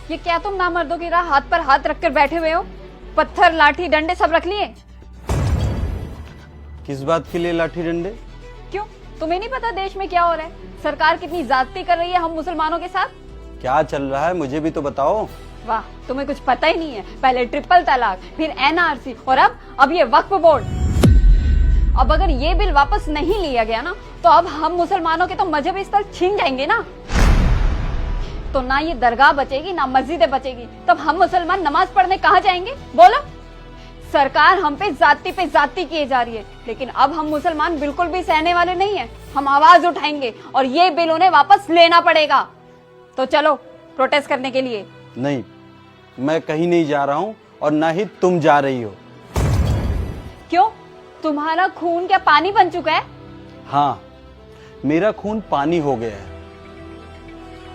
ये क्या तुम नामर्दों की राह हाथ पर हाथ रखकर बैठे हुए हो? पत्थर, लाठी, डंडे सब रख लिए? किस बात के लिए लाठी डंडे? क्यों, तुम्हें नहीं पता देश में क्या हो रहा है? सरकार कितनी ज्यादती कर रही है हम मुसलमानों के साथ। क्या चल रहा है मुझे भी तो बताओ। वाह, तुम्हें कुछ पता ही नहीं है। पहले ट्रिपल तलाक, फिर एनआरसी और अब ये वक्फ बोर्ड। अब अगर ये बिल वापस नहीं लिया गया ना, तो अब हम मुसलमानों के तो मजहबी स्थल छीन जाएंगे ना। तो ना ये दरगाह बचेगी ना मस्जिदें बचेगी। तब हम मुसलमान नमाज पढ़ने कहाँ जाएंगे बोलो? सरकार हम पे जाति किए जा रही है, लेकिन अब हम मुसलमान बिल्कुल भी सहने वाले नहीं है। हम आवाज उठाएंगे और ये बिल उन्हें वापस लेना पड़ेगा। तो चलो प्रोटेस्ट करने के लिए। नहीं, मैं कहीं नहीं जा रहा हूँ और ना ही तुम जा रही हो। क्यों, तुम्हारा खून क्या पानी बन चुका है? हाँ, मेरा खून पानी हो गया है।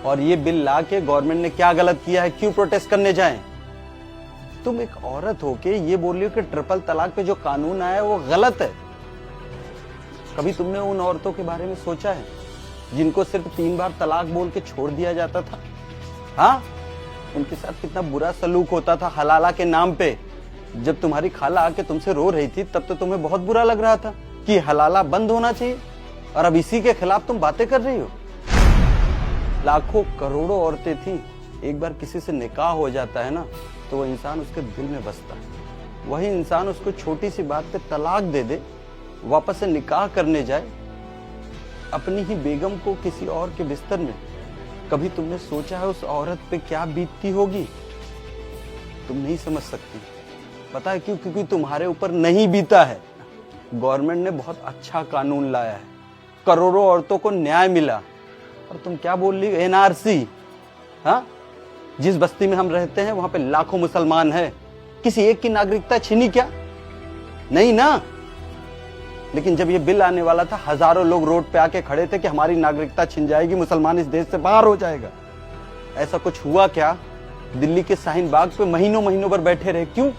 और ये बिल ला के गवर्नमेंट ने क्या गलत किया है, क्यों प्रोटेस्ट करने जाएं? तुम एक औरत होके ये बोल रही हो कि ट्रिपल तलाक पे जो कानून आया है वो गलत है। कभी तुमने उन औरतों के बारे में सोचा है जिनको सिर्फ 3 बार तलाक बोल के छोड़ दिया जाता था? हाँ, उनके साथ कितना बुरा सलूक होता था हलाला के नाम पे। जब तुम्हारी खाला आके तुमसे रो रही थी तब तो तुम्हें बहुत बुरा लग रहा था कि हलाला बंद होना चाहिए, और अब इसी के खिलाफ तुम बातें कर रही हो। लाखों करोड़ों औरतें थी, एक बार किसी से निकाह हो जाता है ना तो वो इंसान उसके दिल में बसता है। वही इंसान उसको छोटी सी बात पे तलाक दे दे, वापस से निकाह करने जाए अपनी ही बेगम को किसी और के बिस्तर में। कभी तुमने सोचा है उस औरत पे क्या बीतती होगी? तुम नहीं समझ सकती। पता है क्यों? क्योंकि तुम्हारे ऊपर नहीं बीता है। गवर्नमेंट ने बहुत अच्छा कानून लाया है, करोड़ों औरतों को न्याय मिला, और तुम क्या बोल रही हो? एनआरसी? हाँ, जिस बस्ती में हम रहते हैं वहां पे लाखों मुसलमान हैं, किसी एक की नागरिकता छीनी क्या? नहीं ना। लेकिन जब ये बिल आने वाला था हजारों लोग रोड पे आके खड़े थे कि हमारी नागरिकता छिन जाएगी, मुसलमान इस देश से बाहर हो जाएगा। ऐसा कुछ हुआ क्या? दिल्ली के शाहीन बाग पे महीनों महीनों पर बैठे रहे। क्यों?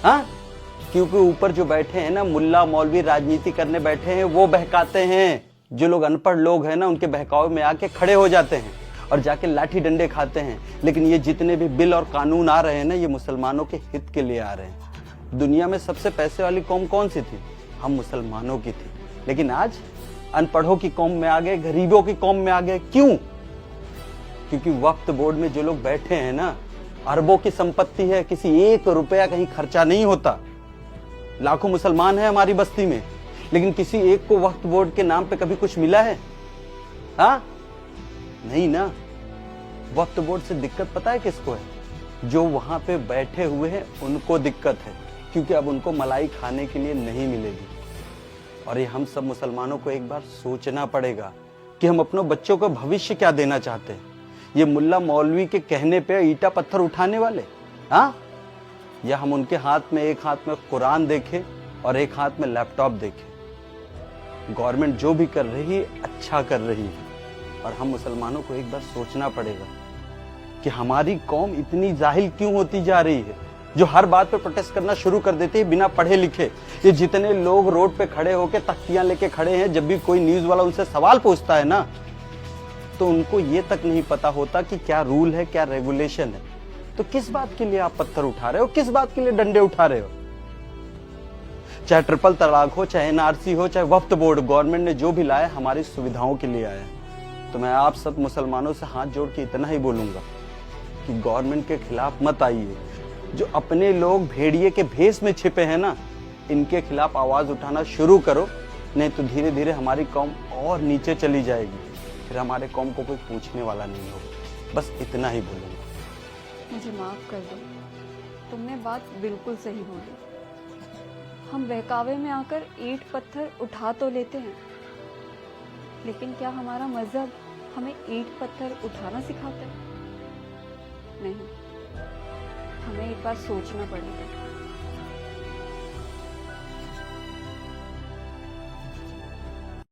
हाँ, क्योंकि ऊपर जो बैठे हैं ना मुल्ला मौलवी राजनीति करने बैठे हैं, वो बहकाते हैं। जो लोग अनपढ़ लोग हैं ना उनके बहकावे में आके खड़े हो जाते हैं और जाके लाठी डंडे खाते हैं। लेकिन ये जितने भी बिल और कानून आ रहे हैं ना, ये मुसलमानों के हित के लिए आ रहे हैं। दुनिया में सबसे पैसे वाली कौम कौन सी थी? हम मुसलमानों की थी। लेकिन आज अनपढ़ों की कौम में आ गए, गरीबों की कौम में आ गए। क्यों? क्योंकि वक्फ बोर्ड में जो लोग बैठे हैं ना, अरबों की संपत्ति है, किसी 1 रुपया कहीं खर्चा नहीं होता। लाखों मुसलमान हैं हमारी बस्ती में, लेकिन किसी एक को वक्फ बोर्ड के नाम पे कभी कुछ मिला है? हाँ, नहीं ना। वक्फ बोर्ड से दिक्कत पता है किसको है? जो वहां पे बैठे हुए हैं उनको दिक्कत है, क्योंकि अब उनको मलाई खाने के लिए नहीं मिलेगी। और ये हम सब मुसलमानों को एक बार सोचना पड़ेगा कि हम अपनों बच्चों को भविष्य क्या देना चाहते हैं। ये मुल्ला मौलवी के कहने पे ईटा पत्थर उठाने वाले, हाँ? या हम उनके हाथ में, एक हाथ में कुरान देखें और एक हाथ में लैपटॉप देखें। गवर्नमेंट जो भी कर रही है अच्छा कर रही है, और हम मुसलमानों को एक बार सोचना पड़ेगा कि हमारी कौम इतनी जाहिल क्यों होती जा रही है, जो हर बात पे प्रोटेस्ट करना शुरू कर देती है बिना पढ़े लिखे। ये जितने लोग रोड पे खड़े होकर तख्तियां लेके खड़े हैं, जब भी कोई न्यूज वाला उनसे सवाल पूछता है ना, तो उनको ये तक नहीं पता होता कि क्या रूल है, क्या रेगुलेशन है। तो किस बात के लिए आप पत्थर उठा रहे हो? किस बात के लिए डंडे उठा रहे हो? चाहे ट्रिपल तलाक हो, चाहे एनआरसी हो, चाहे वक्फ बोर्ड, गवर्नमेंट ने जो भी लाया हमारी सुविधाओं के लिए आया। तो मैं आप सब मुसलमानों से हाथ जोड़ के इतना ही बोलूंगा कि गवर्नमेंट के खिलाफ मत आइए। जो अपने लोग भेड़िए के भेष में छिपे हैं ना, इनके खिलाफ आवाज उठाना शुरू करो, नहीं तो धीरे धीरे हमारी कौम और नीचे चली जाएगी। फिर हमारे कौम को कोई पूछने वाला नहीं होगा। बस इतना ही बोलूंगा। मुझे माफ कर दो, तुमने बात बिल्कुल सही बोली। हम बहकावे में आकर ईंट पत्थर उठा तो लेते हैं, लेकिन क्या हमारा मजहब हमें ईंट पत्थर उठाना सिखाता है? नहीं, हमें एक बार सोचना पड़ेगा।